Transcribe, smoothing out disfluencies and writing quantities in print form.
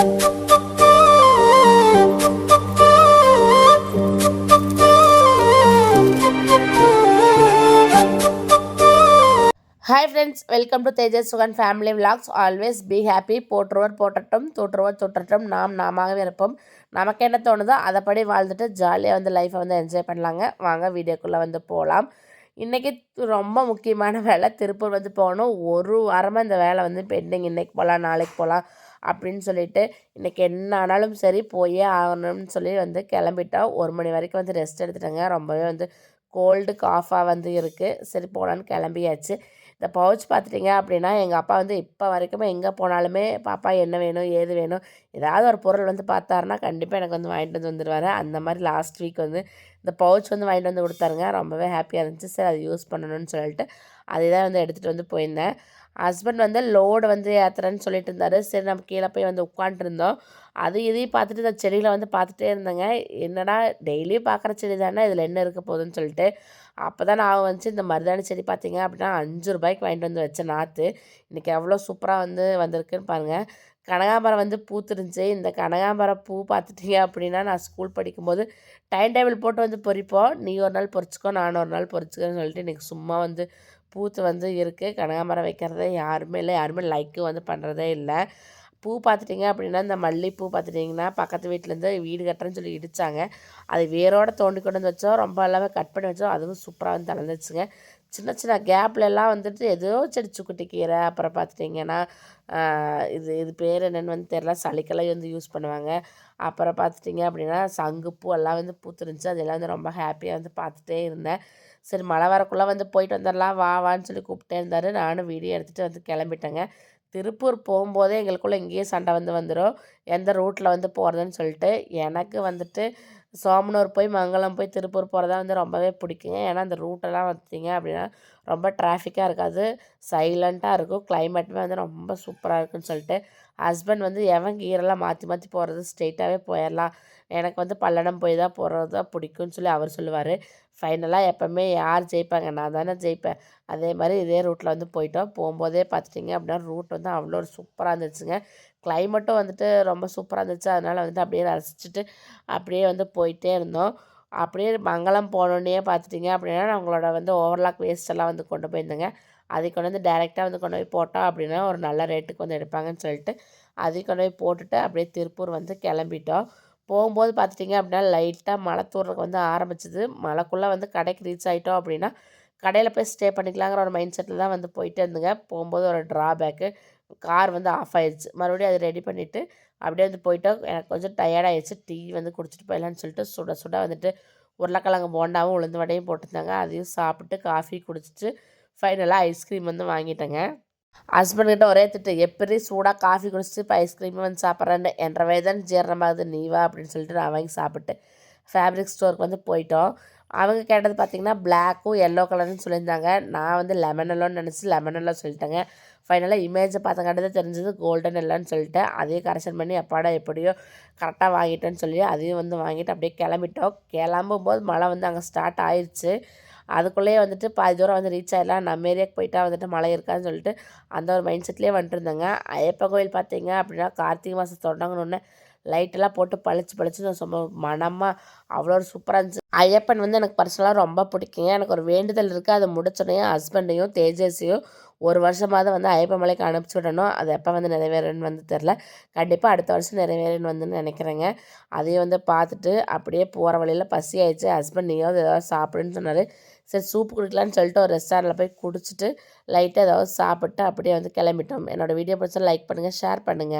Hi friends, welcome to Tejas Sugan family vlogs. Always be happy. போற்றுவர் போட்டட்டும், தூற்றுவர் தூற்றட்டும், நாம் நாமாகவே இருப்போம். நமக்கு என்ன தோணுதோ அதைப்படி வாழ்ந்துட்டு ஜாலியாக வந்து லைஃப்பை வந்து என்ஜாய் பண்ணலாங்க. வாங்க வீடியோக்குள்ளே வந்து போகலாம். இன்றைக்கி ரொம்ப முக்கியமான வேலை, திருப்பூர் வந்து போகணும். ஒரு வாரமாக இந்த வேலை வந்து பெண்டிங். இன்றைக்கி போகலாம், நாளைக்கு போகலாம் அப்படின்னு சொல்லிட்டு இன்றைக்கி என்ன ஆனாலும் சரி போயே ஆகணும்னு சொல்லி வந்து கிளம்பிட்டோம். 1 மணி வரைக்கும் வந்து ரெஸ்ட் எடுத்துட்டேங்க. ரொம்பவே வந்து கோல்டு காஃபாக வந்து இருக்குது. சரி போகலான்னு கிளம்பியாச்சு. இந்த பவுச் பார்த்துட்டிங்க அப்படின்னா எங்கள் அப்பா வந்து இப்போ வரைக்குமே எங்கே போனாலுமே பாப்பா என்ன வேணும் ஏது வேணும் ஏதாவது ஒரு பொருள் வந்து பார்த்தாருன்னா கண்டிப்பாக எனக்கு வந்து வாங்கிட்டு வந்து வந்துடுவார். அந்த மாதிரி லாஸ்ட் வீக் வந்து இந்த பவுச் வந்து வாங்கிட்டு வந்து கொடுத்தாருங்க. ரொம்பவே ஹாப்பியாக இருந்துச்சு. சரி அது யூஸ் பண்ணணும்னு சொல்லிட்டு அதை தான் வந்து எடுத்துகிட்டு வந்து போயிருந்தேன். ஹஸ்பண்ட் வந்து லோடு வந்து ஏற்றுறேன்னு சொல்லிட்டு இருந்தார். சரி நம்ம கீழே போய் வந்து உட்காண்ட்ருந்தோம். அது இதையும் பார்த்துட்டு இந்த செடியில் வந்து பார்த்துட்டே இருந்தேங்க. என்னடா டெய்லியும் பார்க்குற செடி தானே, இதில் என்ன இருக்க போகுதுன்னு சொல்லிட்டு அப்போ தான் நான் வந்துச்சு இந்த மருதாணி செடி பார்த்தீங்க அப்படின்னா 5 ரூபாய்க்கு வாங்கிட்டு வந்து வச்ச நாற்று இன்றைக்கி எவ்வளோ சூப்பராக வந்து வந்திருக்குன்னு பாருங்கள். கனகாம்பரம் வந்து பூத்துருந்துச்சு. இந்த கனகாம்பரம் பூ பார்த்துட்டீங்க அப்படின்னா நான் ஸ்கூல் படிக்கும்போது டைம் டேபிள் போட்டு வந்து பொறிப்போம். நீ ஒரு நாள் பொறிச்சிக்கோ, நான் ஒரு நாள் பொறிச்சிக்கோன்னு சொல்லிட்டு இன்றைக்கி சும்மா வந்து பூத்து வந்து இருக்குது. கனகாம்பரம் வைக்கிறதே யாருமே இல்லை, யாருமே லைக்கும் வந்து பண்ணுறதே இல்லை. பூ பார்த்துட்டிங்க அப்படின்னா இந்த மல்லிகைப்பூ பார்த்துட்டிங்கன்னா பக்கத்து வீட்டிலேருந்து வீடு கட்டுறேன்னு சொல்லி இடித்தாங்க. அது வேரோடு தோண்டி கொண்டு வந்து வச்சோம். ரொம்ப எல்லாமே கட் பண்ணி வச்சோம். அதுவும் சூப்பராக வந்து தளர்ந்துச்சுங்க. சின்ன சின்ன கேப்லலாம் வந்துட்டு ஏதோ செடி சுக்குட்டி கீரை, அப்புறம் பார்த்துட்டிங்கன்னா இது இது பேர் என்னென்னு வந்து தெரில, சளிக்கெல்லாம் வந்து யூஸ் பண்ணுவாங்க. அப்புறம் பார்த்துட்டிங்க அப்படின்னா சங்குப்பூ எல்லாம் வந்து பூத்துருந்துச்சு. அதெல்லாம் வந்து ரொம்ப ஹாப்பியாக வந்து பார்த்துட்டே இருந்தேன். சரி மழை வரக்குள்ளே வந்து போயிட்டு வந்துடலாம் வா வான்னு சொல்லி கூப்பிட்டே இருந்தார். நானும் வீடியோ எடுத்துகிட்டு வந்து கிளம்பிட்டேங்க. திருப்பூர் போகும்போதே எங்களுக்குள்ளே இங்கேயே சண்டை வந்துடும், எந்த ரூட்டில் வந்து போகிறதுன்னு சொல்லிட்டு. எனக்கு வந்துட்டு சோமனூர் போய் மங்களம் போய் திருப்பூர் போகிறதா வந்து ரொம்பவே பிடிக்குங்க. ஏன்னா அந்த ரூட்டெல்லாம் வந்துட்டிங்க அப்படின்னா ரொம்ப டிராஃபிக்காக இருக்காது, சைலண்ட்டாக இருக்கும், கிளைமேட்டுமே வந்து ரொம்ப சூப்பராக இருக்குன்னு சொல்லிட்டு ஹஸ்பண்ட் வந்து எவன் கீரெல்லாம் மாற்றி மாற்றி போகிறது, ஸ்ட்ரெயிட்டாகவே போயிடலாம், எனக்கு வந்து பல்லடம் போய் தான் போகிறது தான் பிடிக்கும்னு சொல்லி அவர் சொல்லுவார். ஃபைனலாக எப்போவுமே யார் ஜெயிப்பாங்க, நான் தானே ஜெயிப்பேன். அதே மாதிரி இதே ரூட்டில் வந்து போயிட்டோம். போகும்போதே பார்த்துட்டிங்க அப்படின்னா ரூட் வந்து அவ்வளோ ஒரு சூப்பராக இருந்துச்சுங்க. கிளைமேட்டும் வந்துட்டு ரொம்ப சூப்பராக இருந்துச்சு. அதனால் வந்துட்டு அப்படியே ரசிச்சுட்டு அப்படியே வந்து போயிட்டே இருந்தோம். அப்படியே மங்களம் போனோடனே பார்த்துட்டிங்க அப்படின்னா அவங்களோட வந்து ஓவர்லாக் வேஸ்ட்டெல்லாம் வந்து கொண்டு போயிருந்தேங்க. அதை கொண்டு வந்து டைரெக்டாக வந்து கொண்டு போய் போட்டோம் அப்படின்னா ஒரு நல்ல ரேட்டுக்கு வந்து எடுப்பாங்கன்னு சொல்லிட்டு அதையும் கொண்டு போய் போட்டுட்டு அப்படியே திருப்பூர் வந்து கிளம்பிட்டோம். போகும்போது பார்த்துட்டிங்க அப்படின்னா லைட்டாக மழை தூறலுக்கு வந்து ஆரம்பிச்சிது. மழைக்குள்ளே வந்து கடைக்கு ரீச் ஆகிட்டோம் அப்படின்னா கடையில் போய் ஸ்டே பண்ணிக்கலாங்கிற ஒரு மைண்ட் செட்டில் தான் வந்து போயிட்டே இருந்துங்க. போகும்போது ஒரு ட்ராபேக்கு, கார் வந்து ஆஃப் ஆயிடுச்சு. மறுபடியும் அதை ரெடி பண்ணிவிட்டு அப்படியே வந்து போயிட்டோம். எனக்கு கொஞ்சம் டயர்டாகிடுச்சு. டீ வந்து குடிச்சிட்டு போயிடலான்னு சொல்லிட்டு சுட சுட வந்துட்டு உருளைக்கிழங்கு போண்டாவும் உளுந்து வடையும் போட்டிருந்தாங்க. அதையும் சாப்பிட்டு காஃபி குடிச்சிட்டு ஃபைனலாக ஐஸ்கிரீம் வந்து வாங்கிட்டேங்க. ஹஸ்பண்ட்கிட்ட ஒரே திட்டு, எப்படி சூடாக காஃபி குடிச்சிட்டு இப்போ ஐஸ்கிரீம் வந்து சாப்பிட்றேன்னு, என்ற வயதான் ஜீரணமாகுது நீ வா அப்படின்னு சொல்லிட்டு நான் வாங்கி சாப்பிட்டு ஃபேப்ரிக் ஸ்டோருக்கு வந்து போயிட்டோம். அவங்க கேட்டது பார்த்திங்கன்னா பிளாக்கும் எல்லோ கலர்னு சொல்லியிருந்தாங்க. நான் வந்து லெமன் எல்லோன்னு நினச்சி லெமன் எல்லோ சொல்லிட்டேங்க. ஃபைனலாக இமேஜை பார்த்தங்காட்டி தான் தெரிஞ்சது கோல்டன் எல்லோன்னு சொல்லிட்டு அதையும் கரெக்ஷன் பண்ணி எப்பாடா எப்படியோ கரெக்டாக வாங்கிட்டேன்னு சொல்லி அதையும் வந்து வாங்கிட்டு அப்படியே கிளம்பிட்டோம். கிளம்பும்போது மழை வந்து அங்கே ஸ்டார்ட் ஆயிடுச்சு. அதுக்குள்ளேயே வந்துட்டு பாதி தூரம் வந்து ரீச் ஆகிடலாம், நம்ம ஏரியாவுக்கு போயிட்டா வந்துட்டு மழை இருக்காதுன்னு சொல்லிட்டு அந்த ஒரு மைண்ட் செட்லேயே வந்துட்டுருந்தேங்க. ஐயப்பன் கோயில் பார்த்தீங்க அப்படின்னா கார்த்திகை மாதம் தொடங்கணுன்னு லைட்டெல்லாம் போட்டு பளிச்சு பளிச்சுன்னு சும்மா மனமாக அவ்வளோ ஒரு சூப்பராக இருந்துச்சு. ஐயப்பன் வந்து எனக்கு பர்சனலாக ரொம்ப பிடிக்குங்க. எனக்கு ஒரு வேண்டுதல் இருக்குது, அதை முடிச்சோனையும் ஹஸ்பண்டையும் தேஜஸையும் ஒரு வருஷமாவது வந்து ஐயப்பன் மலைக்கு அனுப்பிச்சி விடணும். அது எப்போ வந்து நிறைவேறுன்னு வந்து தெரில. கண்டிப்பாக அடுத்த வருஷம் நிறைவேறுன்னு வந்து நினைக்கிறேங்க. அதையும் வந்து பார்த்துட்டு அப்படியே போகிற வழியில் பசி ஆயிடுச்சு. ஹஸ்பண்ட் நீயாவது ஏதாவது சாப்பிடுன்னு சொன்னார். சரி சூப்பு குடிக்கலான்னு சொல்லிட்டு ஒரு ரெஸ்டாரண்ட்டில் போய் குடிச்சிட்டு லைட்டாக ஏதாவது சாப்பிட்டு அப்படியே வந்து கிளம்பிட்டோம். என்னோடய வீடியோ பிடிச்சா லைக் பண்ணுங்கள், ஷேர் பண்ணுங்கள்.